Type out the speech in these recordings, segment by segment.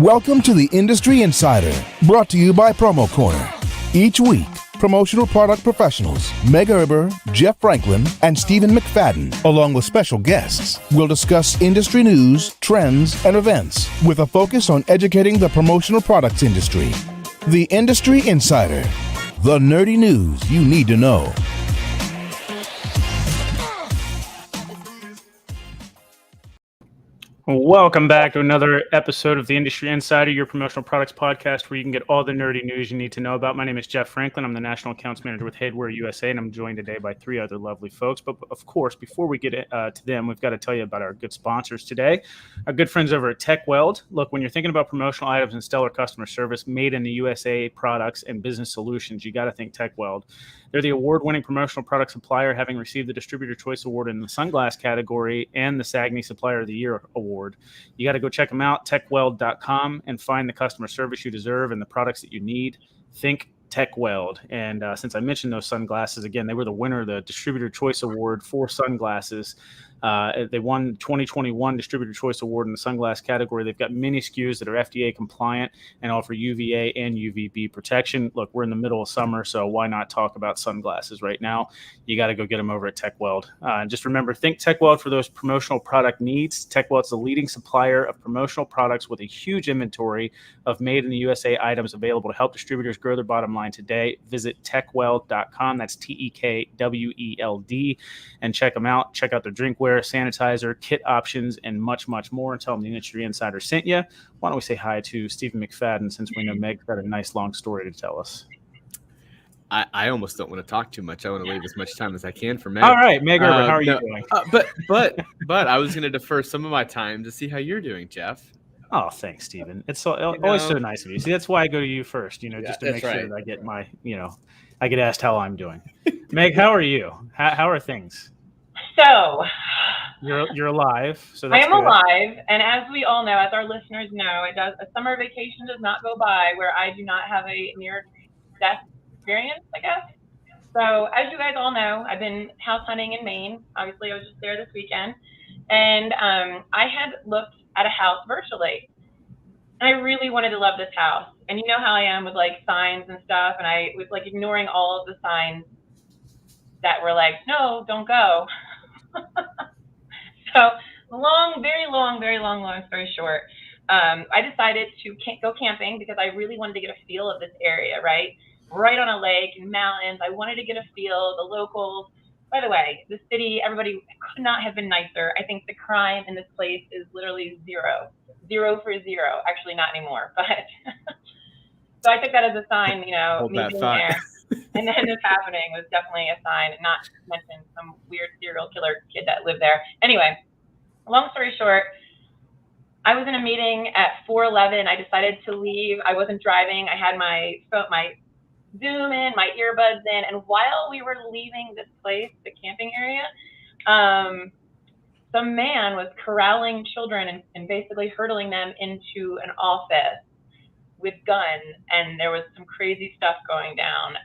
Welcome to the Industry Insider, brought to you by PromoCorner. Each week, promotional product professionals Meg Erber, Jeff Franklin, and Stephen McFadden, along with special guests, will discuss industry news, trends, and events with a focus on educating the promotional products industry. The Industry Insider, the nerdy news you need to know. Welcome back to another episode of the Industry Insider, your promotional products podcast, where you can get all the nerdy news you need to know about. My name is Jeff Franklin. I'm the National Accounts Manager with Headwear USA, and I'm joined today by three other lovely folks. But of course, before we get to them, we've got to tell you about our good sponsors today. Our good friends over at TechWeld. Look, when you're thinking about promotional items and stellar customer service, made in the USA products and business solutions, you got to think TechWeld. They're the award-winning promotional product supplier, having received the Distributor Choice Award in the sunglass category and the SAGNY Supplier of the Year award. You got to go check them out, techweld.com, and find the customer service you deserve and the products that you need. Think TechWeld. And since I mentioned those sunglasses, again, they were the winner of the Distributor Choice Award for sunglasses. They won 2021 Distributor Choice Award in the sunglass category. They've got many SKUs that are FDA compliant and offer UVA and UVB protection. Look, we're in the middle of summer, so why not talk about sunglasses right now? You got to go get them over at TechWeld. And just remember, think TechWeld for those promotional product needs. TechWeld's the leading supplier of promotional products with a huge inventory of made in the USA items available to help distributors grow their bottom line today. Visit techweld.com. That's TEKWELD, and check them out. Check out their drinkware, sanitizer, kit options, and much, much more. And tell them the Industry Insider sent you. Why don't we say hi to Stephen McFadden, since we know Meg's got a nice long story to tell us. I almost don't want to talk too much. I want to leave as much time as I can for Meg. All right, Meg Erber, how are you doing? But I was going to defer some of my time to see how you're doing, Jeff. Oh, thanks, Stephen. It's always so nice of you. See, that's why I go to you first, just to make sure that I get my, I get asked how I'm doing. Meg, how are you? How are things? So you're alive. So I that's am good. alive, and as we all know, as our listeners know, a summer vacation does not go by where I do not have a near-death experience, I guess. So as you guys all know, I've been house hunting in Maine. Obviously, I was just there this weekend, and I had looked at a house virtually, and I really wanted to love this house. And you know how I am with like signs and stuff, and I was like ignoring all of the signs that were like, no, don't go. So very long story short, I decided to go camping because I really wanted to get a feel of this area, right on a lake and mountains. I wanted to get a feel, the locals. By the way, the city, everybody could not have been nicer. I think the crime in this place is literally zero for zero. Actually, not anymore, but so I took that as a sign, me being there. And then this happening was definitely a sign, not to mention some weird serial killer kid that lived there. Anyway, long story short, I was in a meeting at 4:11. I decided to leave. I wasn't driving. I had my Zoom in, my earbuds in, and while we were leaving this place, the camping area, some man was corralling children and basically hurdling them into an office with guns, and there was some crazy stuff going down.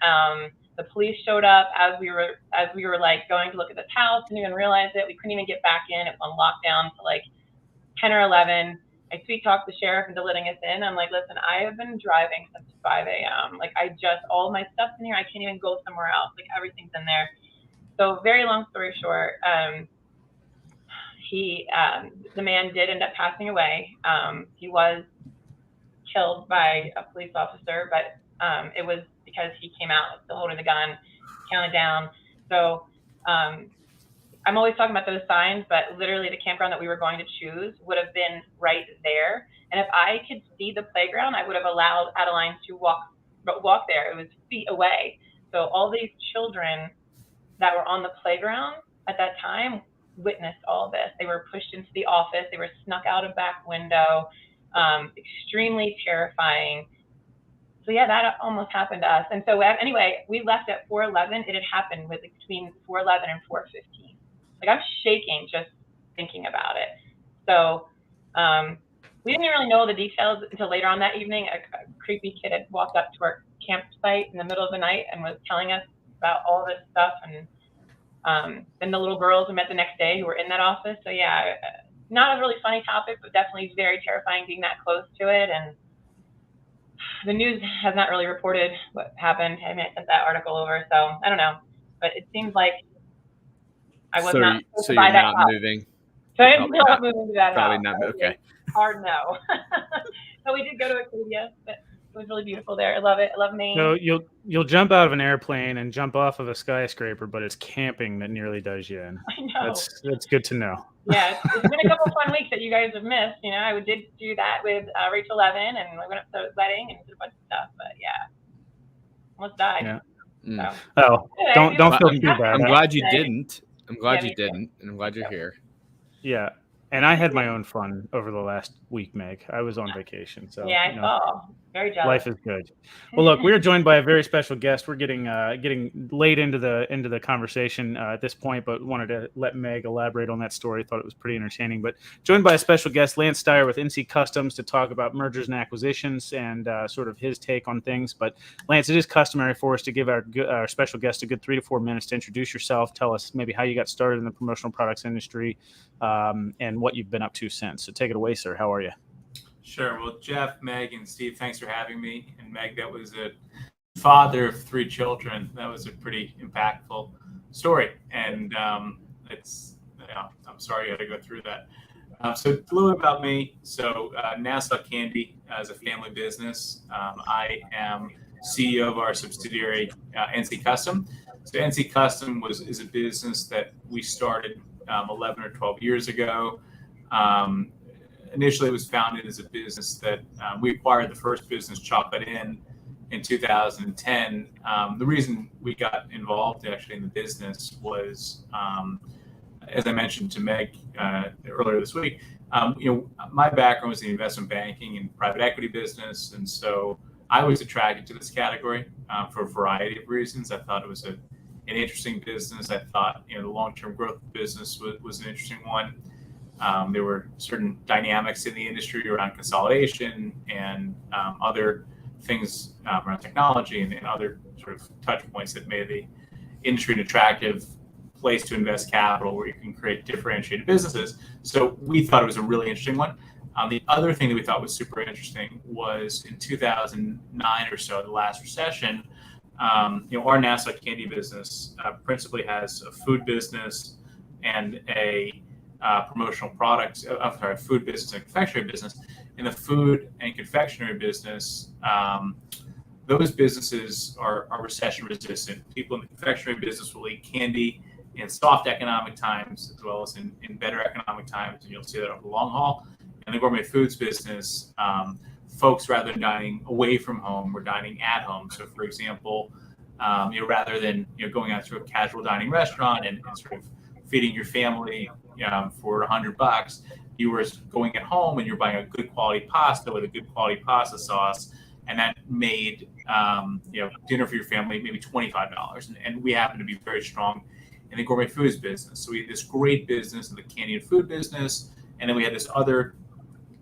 The police showed up as we were like going to look at this house, didn't even realize it. We couldn't even get back in. It was on lockdown till like 10 or 11. I sweet talked the sheriff into letting us in. I'm like, listen, I have been driving since 5 a.m. Like all my stuff's in here. I can't even go somewhere else. Like everything's in there. So very long story short, the man did end up passing away. He was killed by a police officer, but it was because he came out still holding the gun, counted down. So I'm always talking about those signs, but literally the campground that we were going to choose would have been right there. And if I could see the playground, I would have allowed Adeline to walk there. It was feet away. So all these children that were on the playground at that time witnessed all this. They were pushed into the office. They were snuck out a back window. Extremely terrifying. So yeah, that almost happened to us. And so anyway, we left at 4:11. It had happened between 4:11 and 4:15. Like I'm shaking just thinking about it. So we didn't really know the details until later on that evening. A creepy kid had walked up to our campsite in the middle of the night and was telling us about all this stuff. And then the little girls we met the next day who were in that office. So yeah, not a really funny topic, but definitely very terrifying being that close to it. And the news has not really reported what happened. I mean, I sent that article over, so I don't know. But it seems like I was not supposed to buy that house. Moving. So I didn't not moving to that probably house. Not okay. Hard no. So we did go to Activewear, but it was really beautiful there. I love it. I love Maine. So you'll jump out of an airplane and jump off of a skyscraper, but it's camping that nearly does you in. I know. That's good to know. Yeah, it's been a couple of fun weeks that you guys have missed. You know, I did do that with Rachel Levin, and we went up to the wedding and did a bunch of stuff. But yeah, almost died. Yeah. So. Oh, don't feel too bad. I'm glad you didn't. I'm glad you didn't, and I'm glad you're here. Yeah. And I had my own fun over the last week, Meg. I was on vacation, so yeah, I saw. Very jealous. Life is good. Well, look, we are joined by a very special guest. We're getting late into the conversation at this point, but wanted to let Meg elaborate on that story. Thought it was pretty entertaining. But joined by a special guest, Lance Stier with NC Customs, to talk about mergers and acquisitions and sort of his take on things. But Lance, it is customary for us to give our special guest a good 3 to 4 minutes to introduce yourself. Tell us maybe how you got started in the promotional products industry and what you've been up to since. So take it away, sir. How are you? Sure. Well, Jeff, Meg, and Steve, thanks for having me. And Meg, that was a father of 3 children. That was a pretty impactful story. And I'm sorry you had to go through that. So a little bit about me. So Nassau Candy is a family business. I am CEO of our subsidiary, NC Custom. So NC Custom is a business that we started 11 or 12 years ago. Initially, it was founded as a business that we acquired the first business, Chocolate in 2010. The reason we got involved actually in the business was, as I mentioned to Meg earlier this week, my background was in investment banking and private equity business, and so I was attracted to this category for a variety of reasons. I thought it was an interesting business. I thought the long-term growth of the business was an interesting one. There were certain dynamics in the industry around consolidation and other things around technology and other sort of touch points that made the industry an attractive place to invest capital where you can create differentiated businesses. So we thought it was a really interesting one. The other thing that we thought was super interesting was in 2009 or so, the last recession, our Nassau Candy business principally has a food business and a promotional products, food business and confectionery business. In the food and confectionery business, those businesses are recession resistant. People in the confectionery business will eat candy in soft economic times as well as in better economic times, and you'll see that over the long haul. In the gourmet foods business, folks, rather than dining away from home, we're dining at home. So, for example, rather than going out to a casual dining restaurant and sort of feeding your family for $100, you were going at home and you're buying a good quality pasta with a good quality pasta sauce, and that made dinner for your family maybe $25. And we happen to be very strong in the gourmet foods business. So we had this great business in the candy and food business, and then we had this other.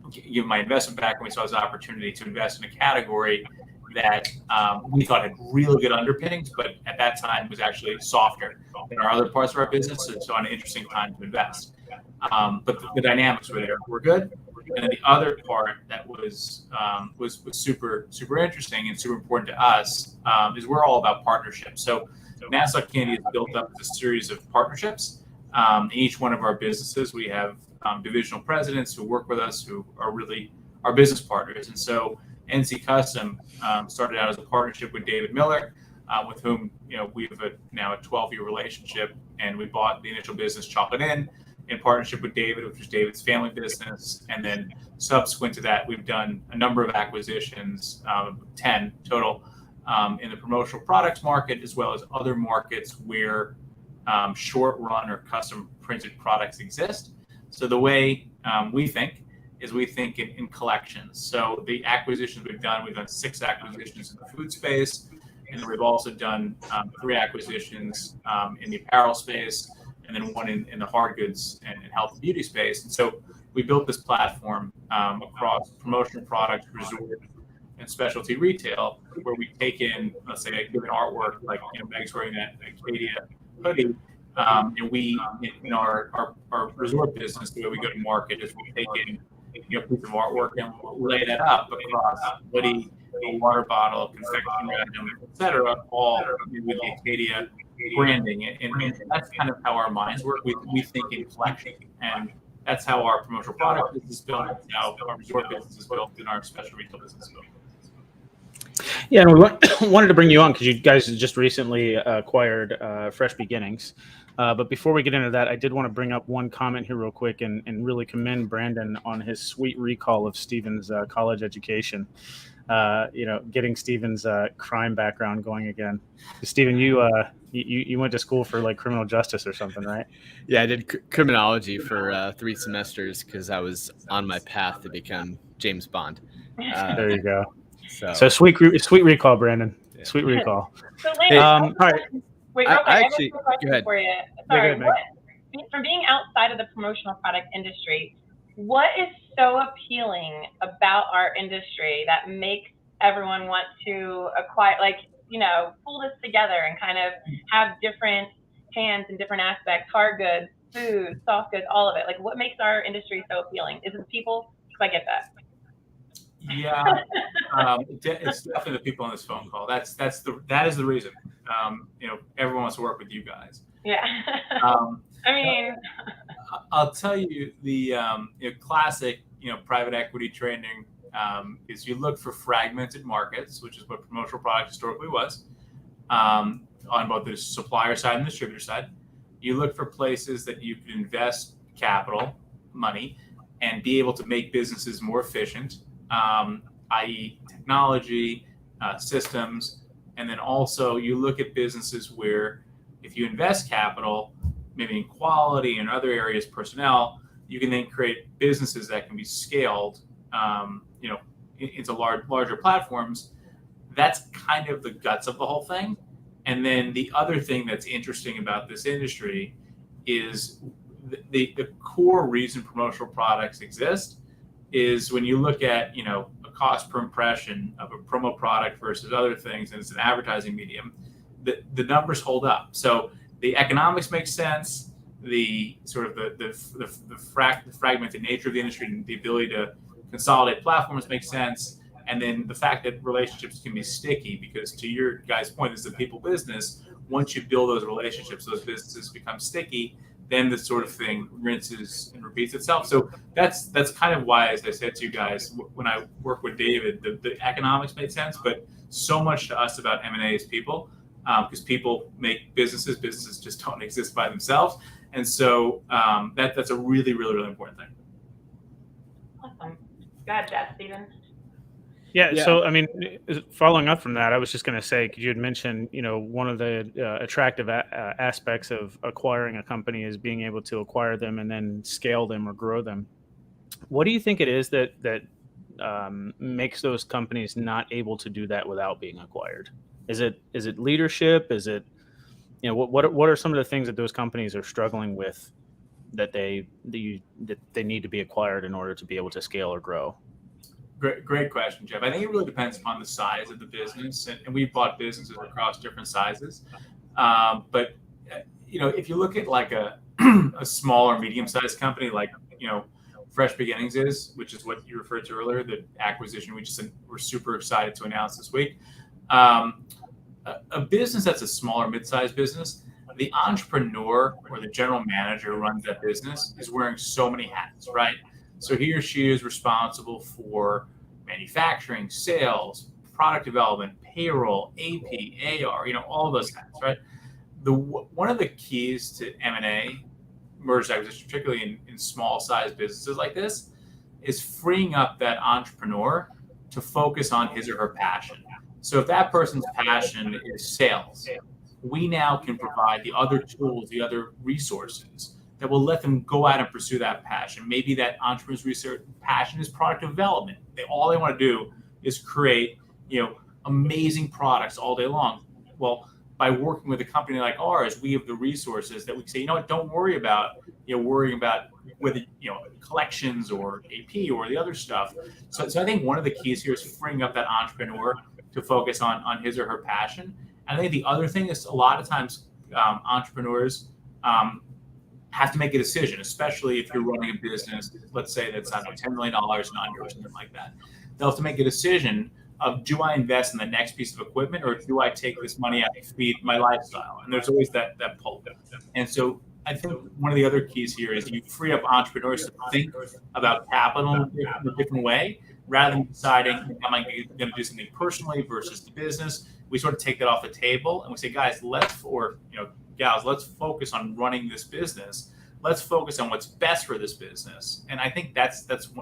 Given my investment background, we saw this opportunity to invest in a category that we thought had really good underpinnings, but at that time was actually softer than our other parts of our business. So an interesting time to invest. But the dynamics were good. And then the other part that was super, super interesting and super important to us is we're all about partnerships. So Nassau Candy is built up as a series of partnerships. In each one of our businesses, we have divisional presidents who work with us who are really our business partners. And so NC Custom started out as a partnership with David Miller, with whom we have now a 12-year relationship, and we bought the initial business Chocolate in partnership with David, which was David's family business. And then subsequent to that, we've done a number of acquisitions, 10 total, in the promotional products market, as well as other markets where short run or custom printed products exist. So the way we think in collections. So the acquisitions we've done 6 acquisitions in the food space, and then we've also done 3 acquisitions in the apparel space, and then 1 in the hard goods and health and beauty space. And so we built this platform across promotional products, resort, and specialty retail, where we take in, let's say, a given artwork, like Meg's wearing that Acadia hoodie. We in our resort business, the way we go to market is we'll take in a piece of artwork and we'll lay that up across a hoodie, a water bottle, a confectionery item, etc., all with the Acadia branding. And that's kind of how our minds work. We think in collection, and that's how our promotional product business is built. That's how our resort business is built, and our special retail business is built. Yeah, and we wanted to bring you on because you guys just recently acquired Fresh Beginnings. But before we get into that, I did want to bring up one comment here real quick and really commend Brandon on his sweet recall of Steven's college education. Getting Steven's crime background going again. Steven, you went to school for like criminal justice or something, right? Yeah, I did criminology for 3 semesters because I was on my path to become James Bond. There you go. So sweet recall, Brandon. Yeah. Sweet recall. So, Lance, all right. Wait, I have a question for you. Sorry, go ahead, from being outside of the promotional product industry, what is so appealing about our industry that makes everyone want to acquire, pull this together and kind of have different hands in different aspects, hard goods, food, soft goods, all of it? Like, what makes our industry so appealing? Is it the people? Because I get that. Yeah, it's definitely the people on this phone call. That is the reason. Everyone wants to work with you guys. Yeah. I'll tell you the classic private equity training is you look for fragmented markets, which is what promotional product historically was, on both the supplier side and the distributor side. You look for places that you can invest capital, money, and be able to make businesses more efficient. I.e. technology, systems, and then also you look at businesses where if you invest capital, maybe in quality and other areas, personnel, you can then create businesses that can be scaled, into larger platforms. That's kind of the guts of the whole thing. And then the other thing that's interesting about this industry is the core reason promotional products exist is when you look at, a cost per impression of a promo product versus other things, and it's an advertising medium, the numbers hold up. So the economics make sense, the sort of the fragmented nature of the industry and the ability to consolidate platforms makes sense. And then the fact that relationships can be sticky, because to your guys' point, this is a people business. Once you build those relationships, those businesses become sticky, then this sort of thing rinses and repeats itself. So that's kind of why, as I said to you guys, when I work with David, the economics made sense, but so much to us about M&A is people, because people make businesses. Businesses just don't exist by themselves. And so that's a really, really, really important thing. Awesome. Go ahead, Jeff, Steven. Yeah. So, following up from that, I was just going to say, because you had mentioned, one of the attractive aspects of acquiring a company is being able to acquire them and then scale them or grow them. What do you think it is that makes those companies not able to do that without being acquired? Is it leadership? Is it, what are some of the things that those companies are struggling with that they need to be acquired in order to be able to scale or grow? Great question, Jeff. I think it really depends upon the size of the business, and we've bought businesses across different sizes. But if you look at like a small or medium-sized company, like Fresh Beginnings is, which is what you referred to earlier, the acquisition we're super excited to announce this week. A business that's a smaller, mid-sized business, the entrepreneur or the general manager who runs that business is wearing so many hats, right? So he or she is responsible for manufacturing, sales, product development, payroll, AP, AR, all those hats, right? One of the keys to M&A, mergers and acquisitions, particularly in small-sized businesses like this, is freeing up that entrepreneur to focus on his or her passion. So if that person's passion is sales, we now can provide the other tools, the other resources that will let them go out and pursue that passion. Maybe that entrepreneur's research passion is product development. All they want to do is create, amazing products all day long. Well, by working with a company like ours, we have the resources that we can say, don't worry about, worrying about whether, collections or AP or the other stuff. So I think one of the keys here is freeing up that entrepreneur to focus on his or her passion. And I think the other thing is a lot of times entrepreneurs have to make a decision, especially if you're running a business, let's say that's, I don't know, $10 million and under or something like that. They'll have to make a decision of, do I invest in the next piece of equipment, or do I take this money out to feed my lifestyle? And there's always that pull. And so I think one of the other keys here is you free up entrepreneurs to think about capital in a different way, rather than deciding, am I going to do something personally versus the business? We sort of take that off the table and we say, guys, gals, let's focus on running this business. Let's focus on what's best for this business. And I think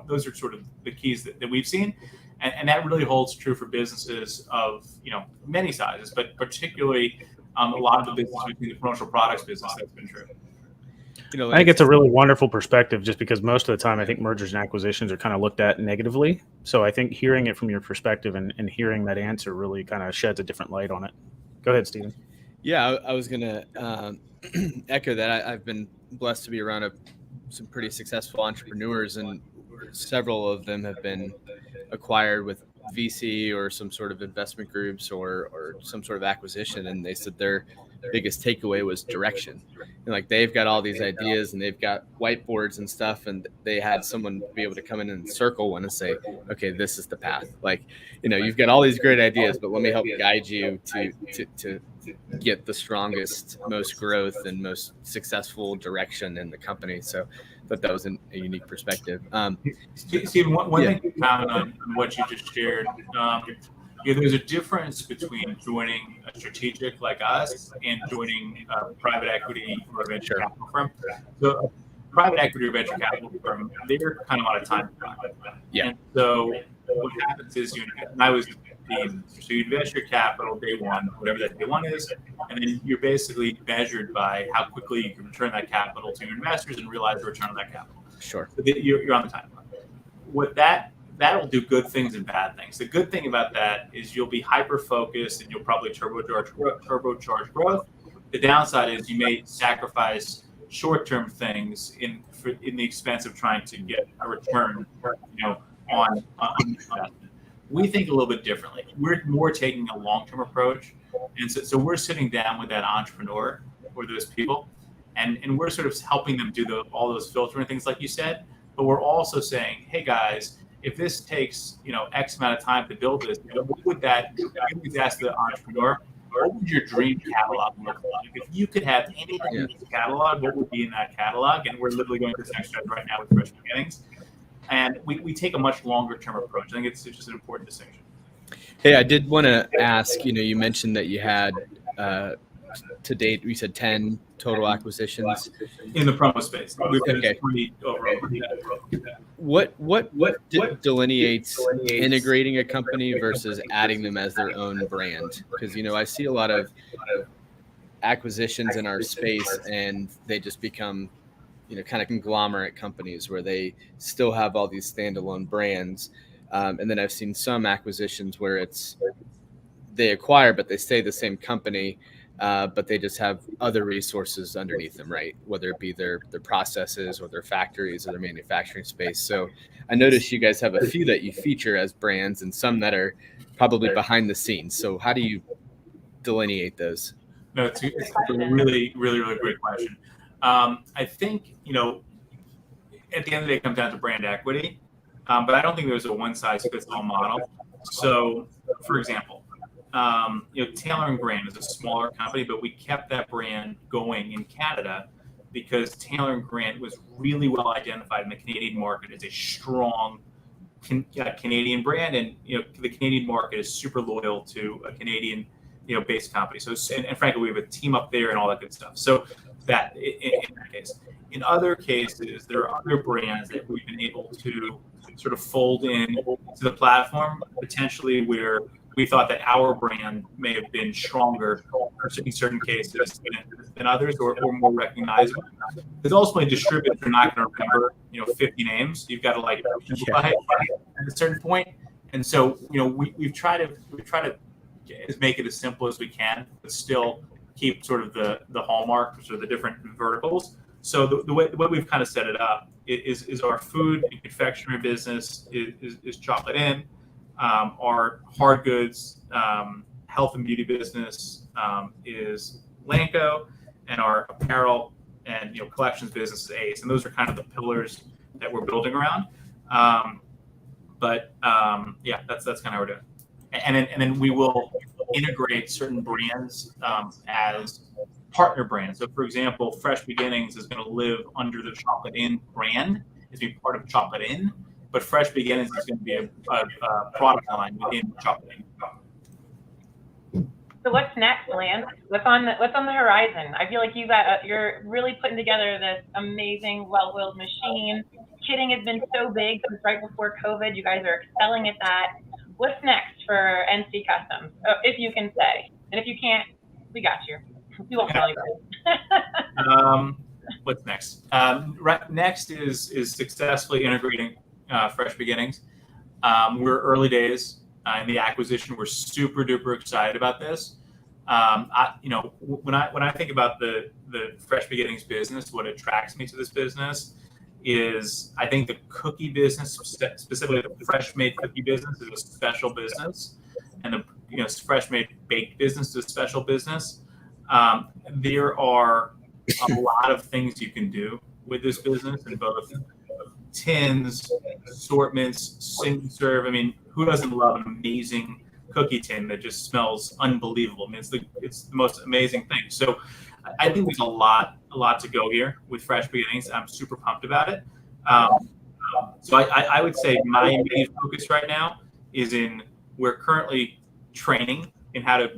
those are sort of the keys that we've seen. And that really holds true for businesses of many sizes, but particularly a lot of the business within the promotional products business, that's been true. I think it's a really wonderful perspective, just because most of the time I think mergers and acquisitions are kind of looked at negatively. So I think hearing it from your perspective and hearing that answer really kind of sheds a different light on it. Go ahead, Stephen. Yeah, I was going to echo that. I've been blessed to be around some pretty successful entrepreneurs, and several of them have been acquired with VC or some sort of investment groups or some sort of acquisition. And they said their biggest takeaway was direction. And like, they've got all these ideas and they've got whiteboards and stuff, and they had someone be able to come in and circle one and say, okay, this is the path. Like, you've got all these great ideas, but let me help guide you to get the strongest, most growth and most successful direction in the company. So but that was a unique perspective. Stephen, one thing to comment on what you just shared, there's a difference between joining a strategic like us and joining a private equity or a venture capital firm. So a private equity or venture capital firm, they're kind of on a time clock. Yeah. And so what happens is, and I was the investor. So you invest your capital day one, whatever that day one is, and then you're basically measured by how quickly you can return that capital to your investors and realize the return on that capital. Sure. So you're on the timeline. With that'll do good things and bad things. The good thing about that is you'll be hyper focused and you'll probably turbocharge growth. The downside is you may sacrifice short-term things in the expense of trying to get a return, on investment. We think a little bit differently. We're more taking a long-term approach. And so we're sitting down with that entrepreneur or those people, and we're sort of helping them do all those filtering things like you said. But we're also saying, hey guys, if this takes, X amount of time to build this, what would that, you always ask the entrepreneur, what would your dream catalog look like? If you could have anything in this catalog, what would be in that catalog? And we're literally going through this exercise right now with Fresh Beginnings. And we take a much longer term approach. I think it's just an important distinction. Hey, I did want to ask, you mentioned that you had, to date, you said 10 total acquisitions. In the promo space. Okay. 20 overall. What delineates integrating a company versus adding them as their own brand? Because, I see a lot of acquisitions in our space and they just become, kind of conglomerate companies where they still have all these standalone brands. And then I've seen some acquisitions where they acquire, but they stay the same company, but they just have other resources underneath them, right? Whether it be their processes or their factories or their manufacturing space. So I noticed you guys have a few that you feature as brands and some that are probably behind the scenes. So how do you delineate those? No, it's a really, really, really great question. I think, at the end of the day, it comes down to brand equity, but I don't think there's a one-size-fits-all model. So, for example, Taylor & Graham is a smaller company, but we kept that brand going in Canada because Taylor & Graham was really well identified in the Canadian market as a strong Canadian brand, and the Canadian market is super loyal to a Canadian based company. So, and frankly, we have a team up there and all that good stuff. So that in that case. In other cases, there are other brands that we've been able to sort of fold in to the platform, potentially where we thought that our brand may have been stronger in certain cases than others, or more recognizable. Because ultimately, distributors are not going to remember, 50 names. You've got to simplify it at a certain point. And so, we've tried to make it as simple as we can, but still keep sort of the hallmarks or the different verticals. So the way we've kind of set it up is our food and confectionery business is Chocolate Inn. Our hard goods, health and beauty business is Lanco, and our apparel and collections business is ACE, and those are kind of the pillars that we're building around. Yeah, that's kind of how we're doing. And then we will integrate certain brands as partner brands. So, for example, Fresh Beginnings is going to live under the Chocolate Inn brand, is be part of Chocolate Inn, but Fresh Beginnings is going to be a product line within Chocolate Inn. So what's next, Lance? What's on the horizon? I feel like you're really putting together this amazing, well-oiled machine. Kitting has been so big since right before COVID. You guys are excelling at that. What's next for NC Customs, if you can say? And if you can't, we got you. We won't tell you. What's next? Next is successfully integrating Fresh Beginnings. We're early days in the acquisition. We're super duper excited about this. When I think about the Fresh Beginnings business, what attracts me to this business is I think the cookie business, specifically the fresh made cookie business, is a special business, and the fresh made baked business is a special business. There are a lot of things you can do with this business in both tins, assortments, single serve. I mean, who doesn't love an amazing cookie tin that just smells unbelievable? I mean, it's the most amazing thing. So I think there's a lot to go here with Fresh Beginnings. I'm super pumped about it. So I would say my main focus right now is we're currently training in how to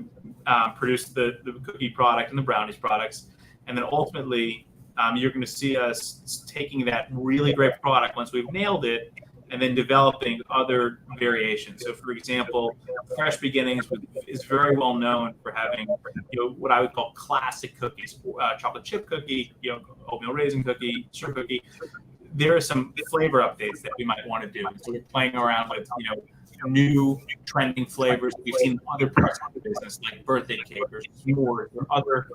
produce the cookie product and the brownies products. And then ultimately, you're going to see us taking that really great product once we've nailed it, and then developing other variations. So, for example, Fresh Beginnings is very well known for having, what I would call classic cookies: chocolate chip cookie, oatmeal raisin cookie, sugar cookie. There are some flavor updates that we might want to do. So we're playing around with, new trending flavors that we've seen in other parts of the business, like birthday cake or s'mores or other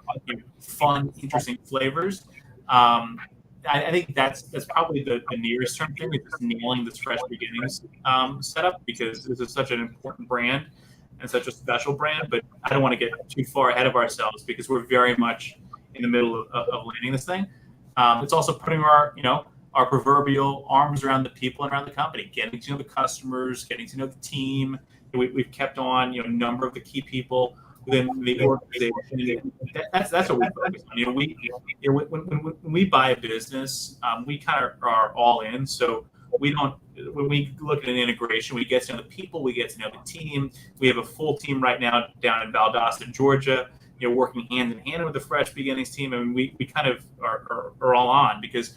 fun, interesting flavors. I think that's probably the nearest term thing, is just nailing this Fresh Beginnings setup, because this is such an important brand and such a special brand. But I don't want to get too far ahead of ourselves, because we're very much in the middle of landing this thing. It's also putting our proverbial arms around the people and around the company, getting to know the customers, getting to know the team. We've kept on a number of the key people within the organization. That's what we focus on. When we buy a business, we kind of are all in. So when we look at an integration, we get to know the people, we get to know the team. We have a full team right now down in Valdosta, Georgia, working hand in hand with the Fresh Beginnings team. I mean, we kind of are all on, because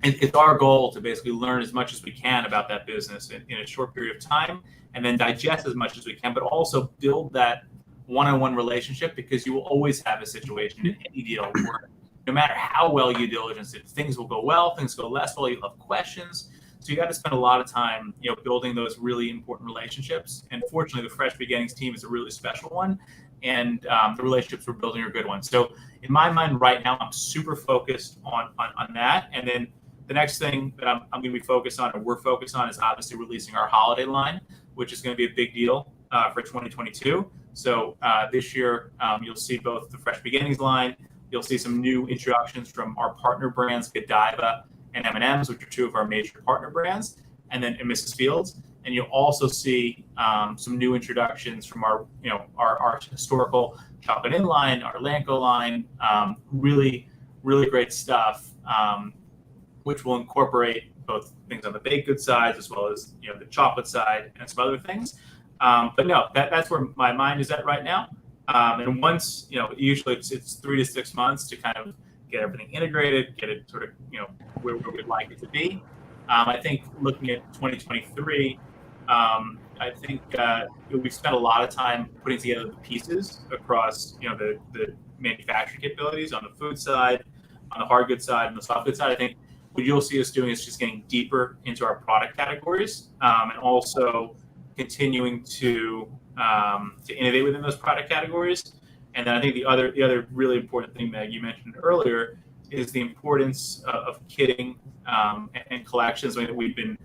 it's our goal to basically learn as much as we can about that business in a short period of time, and then digest as much as we can, but also build that one-on-one relationship, because you will always have a situation in any deal where no matter how well you diligence it, things will go well, things go less well, you'll have questions. So you got to spend a lot of time, building those really important relationships. And fortunately, the Fresh Beginnings team is a really special one, and the relationships we're building are good ones. So in my mind right now, I'm super focused on that. And then the next thing that I'm going to be focused on, or we're focused on, is obviously releasing our holiday line, which is going to be a big deal for 2022. So this year, you'll see both the Fresh Beginnings line. You'll see some new introductions from our partner brands, Godiva and M&M's, which are two of our major partner brands, and then Mrs. Fields. And you'll also see some new introductions from our historical Chocolate Inn line, our Lanco line. Really, really great stuff, which will incorporate both things on the baked goods side as well as the chocolate side and some other things. But no, that's where my mind is at right now. And once, usually it's 3 to 6 months to kind of get everything integrated, get it sort of, where we'd like it to be. I think looking at 2023, I think we spent a lot of time putting together the pieces across, the manufacturing capabilities on the food side, on the hard goods side, and the soft goods side. I think what you'll see us doing is just getting deeper into our product categories, and also continuing to innovate within those product categories. And then I think the other really important thing that you mentioned earlier is the importance of kitting and collections that we've been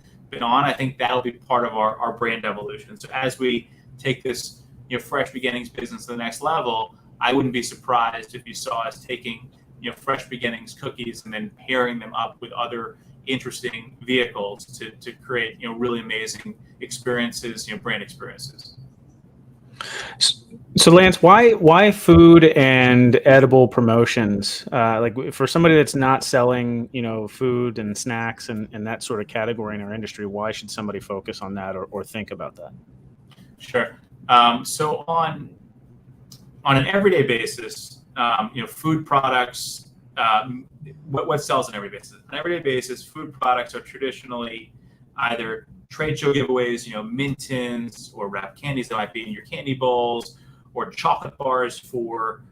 on. I think that'll be part of our brand evolution. So as we take this Fresh Beginnings business to the next level, I wouldn't be surprised if you saw us taking Fresh Beginnings cookies and then pairing them up with other interesting vehicles to create really amazing experiences, brand experiences. So Lance, why food and edible promotions? Like for somebody that's not selling, food and snacks and that sort of category in our industry, why should somebody focus on that or think about that? Sure. So on an everyday basis, food products, what sells on every basis? On an everyday basis, food products are traditionally either trade show giveaways, mint tins or wrapped candies that might be in your candy bowls, or chocolate bars for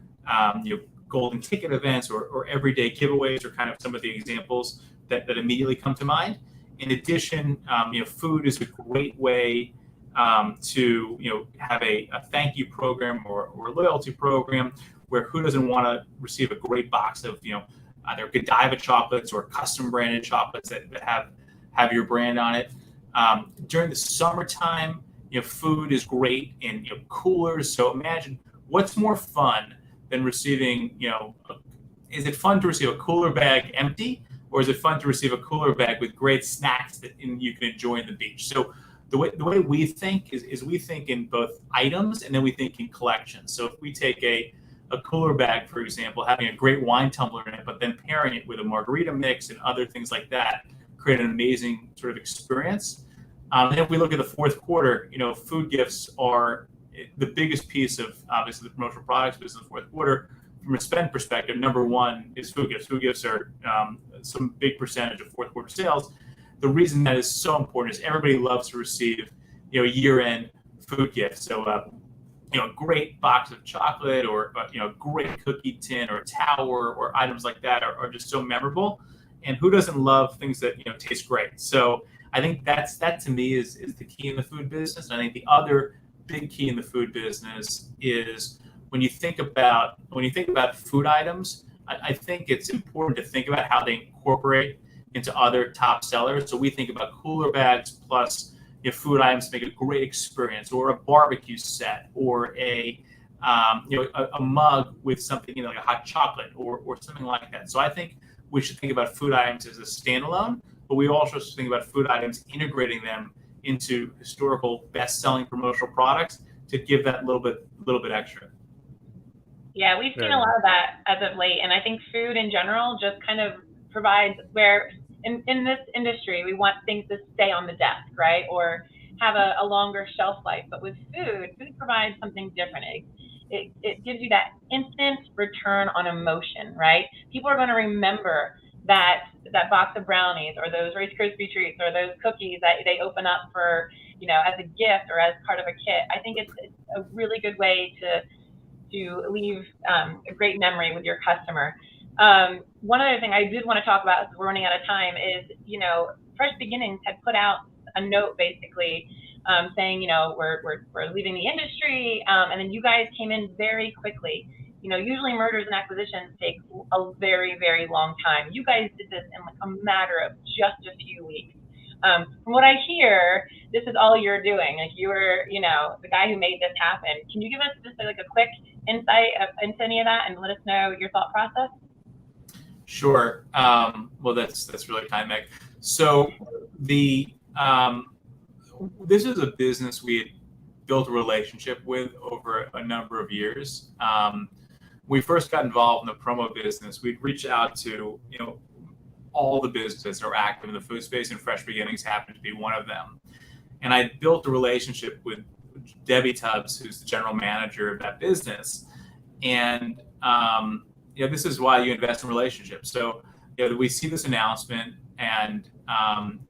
golden ticket events or everyday giveaways are kind of some of the examples that immediately come to mind. In addition, food is a great way to have a thank you program or a loyalty program where who doesn't want to receive a great box of either Godiva chocolates or custom branded chocolates that have your brand on it. During the summertime, food is great in coolers. So imagine what's more fun than receiving, is it fun to receive a cooler bag empty, or is it fun to receive a cooler bag with great snacks that you can enjoy on the beach? So the way we think is we think in both items and then we think in collections. So if we take a cooler bag, for example, having a great wine tumbler in it, but then pairing it with a margarita mix and other things like that, create an amazing sort of experience. And if we look at the fourth quarter, food gifts are the biggest piece of obviously the promotional products business in the fourth quarter. From a spend perspective, number one is food gifts. Food gifts are some big percentage of fourth quarter sales. The reason that is so important is everybody loves to receive, year-end food gifts. So, a great box of chocolate or a great cookie tin or a tower or items like that are just so memorable. And who doesn't love things that taste great? So I think that to me is the key in the food business. And I think the other big key in the food business is when you think about food items, I think it's important to think about how they incorporate into other top sellers. So we think about cooler bags plus food items to make a great experience, or a barbecue set, or a mug with something like a hot chocolate or something like that. So I think we should think about food items as a standalone, but we also should think about food items integrating them into historical best-selling promotional products to give that little bit extra. Yeah, we've seen a lot of that as of late, and I think food in general just kind of provides where in this industry we want things to stay on the desk, right, or have a longer shelf life. But with food provides something different. It gives you that instant return on emotion, right? People are going to remember that box of brownies or those Rice Krispie treats or those cookies that they open up for, as a gift or as part of a kit. I think it's a really good way to leave a great memory with your customer. One other thing I did want to talk about, as we're running out of time, is, Fresh Beginnings had put out a note basically saying, we're leaving the industry, and then you guys came in very quickly. Usually mergers and acquisitions take a very, very long time. You guys did this in like a matter of just a few weeks. From what I hear, this is all you're doing. Like, you were, the guy who made this happen. Can you give us just like a quick insight into any of that and let us know your thought process? Sure. Well, that's really kind, Meg. So this is a business we had built a relationship with over a number of years. We first got involved in the promo business. We'd reach out to, all the businesses that are active in the food space, and Fresh Beginnings happened to be one of them. And I built a relationship with Debbie Tubbs, who's the general manager of that business. And, this is why you invest in relationships. So, we see this announcement, and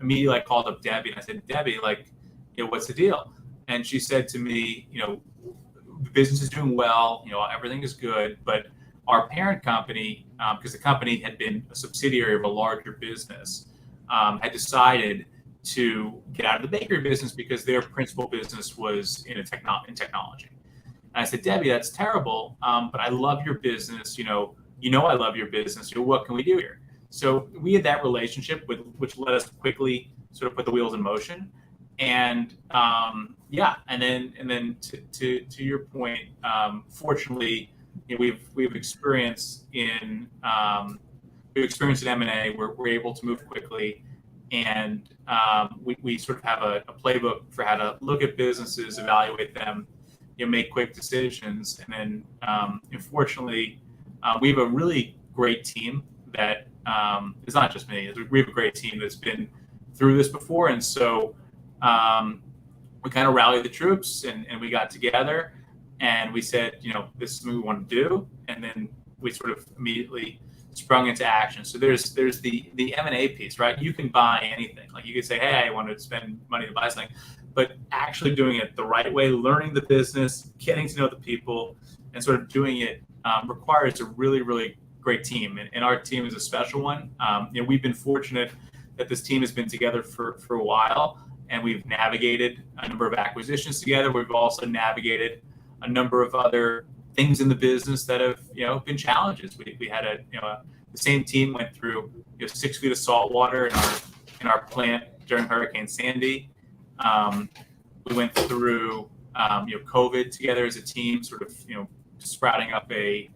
immediately I called up Debbie and I said, Debbie, what's the deal? And she said to me, the business is doing well, everything is good, but our parent company, because the company had been a subsidiary of a larger business, had decided to get out of the bakery business because their principal business was in technology. And I said, Debbie, that's terrible, but I love your business. I love your business. What can we do here? So we had that relationship which let us quickly sort of put the wheels in motion. And and then to your point, fortunately, we've experienced in M&A where we're able to move quickly, and we sort of have a playbook for how to look at businesses, evaluate them, make quick decisions, and then unfortunately, we have a really great team that it's not just me. We have a great team that's been through this before, and so we kind of rallied the troops, and we got together, and we said, this is what we want to do, and then we sort of immediately sprung into action. So there's the M&A piece, right? You can buy anything. Like you could say, hey, I want to spend money to buy something, but actually doing it the right way, learning the business, getting to know the people, and sort of doing it requires a really, really great team. And our team is a special one. We've been fortunate that this team has been together for a while, and we've navigated a number of acquisitions together. We've also navigated a number of other things in the business that have been challenges. We had the same team went through 6 feet of salt water in our plant during Hurricane Sandy. We went through COVID together as a team, sort of sprouting up a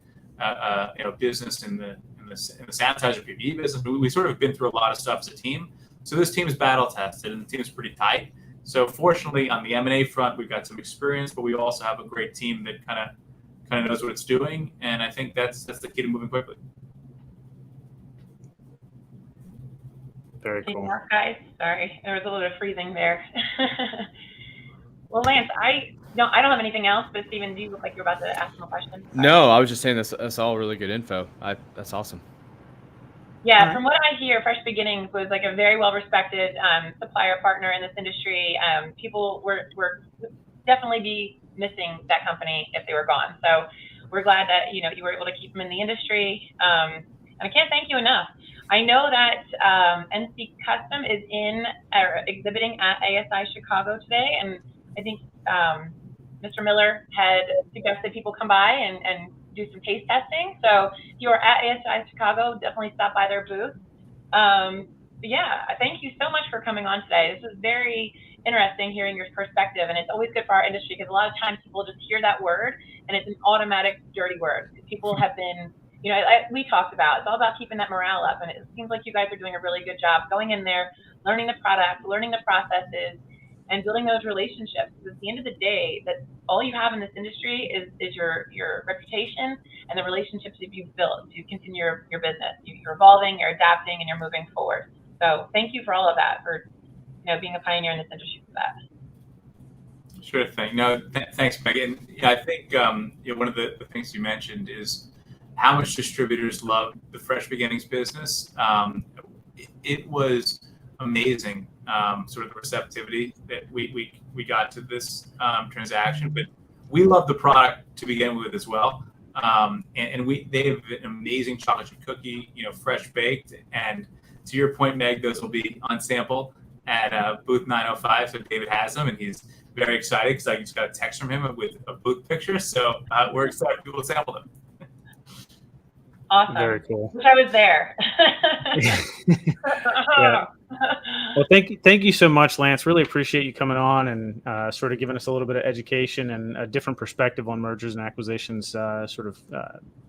business in the sanitizer PPE business. We sort of been through a lot of stuff as a team. So this team is battle tested, and the team is pretty tight. So fortunately, on the M&A front, we've got some experience, but we also have a great team that kind of knows what it's doing, and I think that's the key to moving quickly. Very cool. Guys, sorry, there was a little bit of freezing there. Well, Lance, I don't have anything else, but Stephen, do you look like you're about to ask him a question? No, I was just saying that's all really good info. That's awesome. Yeah, right. From what I hear, Fresh Beginnings was like a very well-respected supplier partner in this industry. People were definitely be missing that company if they were gone. So we're glad that you were able to keep them in the industry. And I can't thank you enough. I know that NC Custom is exhibiting at ASI Chicago today, and I think Mr. Miller had suggested people come by and do some taste testing. So if you are at ASI Chicago, definitely stop by their booth. But yeah, thank you so much for coming on today. This was very interesting hearing your perspective, and it's always good for our industry because a lot of times people just hear that word and it's an automatic dirty word. People have been, we talked about, it's all about keeping that morale up, and it seems like you guys are doing a really good job going in there, learning the product, learning the processes, and building those relationships. Because at the end of the day, that all you have in this industry is your reputation and the relationships that you've built to continue your business. You're evolving, you're adapting, and you're moving forward. So thank you for all of that, for being a pioneer in this industry for that. Sure thing. No, thanks, Megan. I think one of the things you mentioned is how much distributors love the Fresh Beginnings business. It was amazing, sort of the receptivity that we got to this transaction. But we love the product to begin with as well. And they have an amazing chocolate chip cookie, fresh baked. And to your point, Meg, those will be on sample at booth 905. So David has them, and he's very excited because I just got a text from him with a booth picture. So we're excited for people to sample them. Awesome. Very cool. Wish I was there. Yeah. Well, thank you so much, Lance. Really appreciate you coming on and sort of giving us a little bit of education and a different perspective on mergers and acquisitions, sort of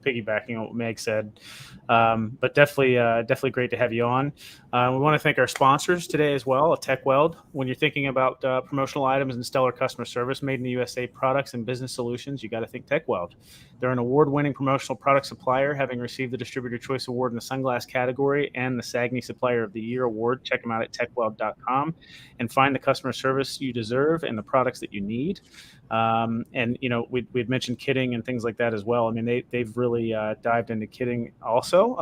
piggybacking on what Meg said. But definitely great to have you on. We want to thank our sponsors today as well, TechWeld. When you're thinking about promotional items and stellar customer service made in the USA products and business solutions, you got to think TechWeld. They're an award-winning promotional product supplier, having received the Distributor Choice Award in the sunglass category and the SAGNY Supplier of the Year Award. Check them out at techweld.com and find the customer service you deserve and the products that you need. And we'd mentioned kitting and things like that as well. I mean, they've really dived into kitting also.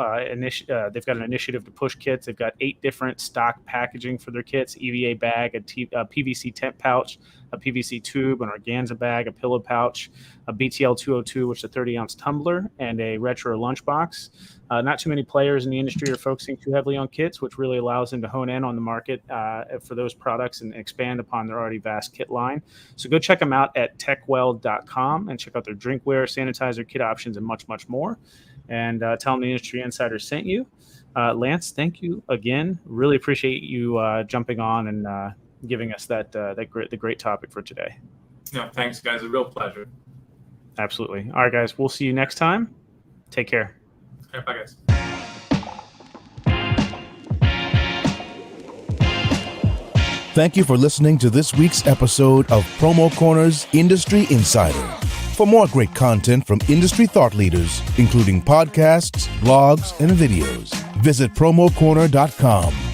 They've got an initiative to push kits. They've got 8 different stock packaging for their kits: EVA bag, a PVC tent pouch, a PVC tube, an organza bag, a pillow pouch, a BTL 202, which is a 30-ounce tumbler, and a retro lunchbox. Not too many players in the industry are focusing too heavily on kits, which really allows them to hone in on the market for those products and expand upon their already vast kit line. So go check them out at techweld.com and check out their drinkware, sanitizer, kit options, and much, much more. And tell them the Industry Insider sent you. Lance, thank you again. Really appreciate you jumping on and giving us the great topic for today. No, thanks, guys. A real pleasure. Absolutely. All right, guys. We'll see you next time. Take care. Okay, bye, guys. Thank you for listening to this week's episode of Promo Corner's Industry Insider. For more great content from industry thought leaders, including podcasts, blogs, and videos, visit promocorner.com.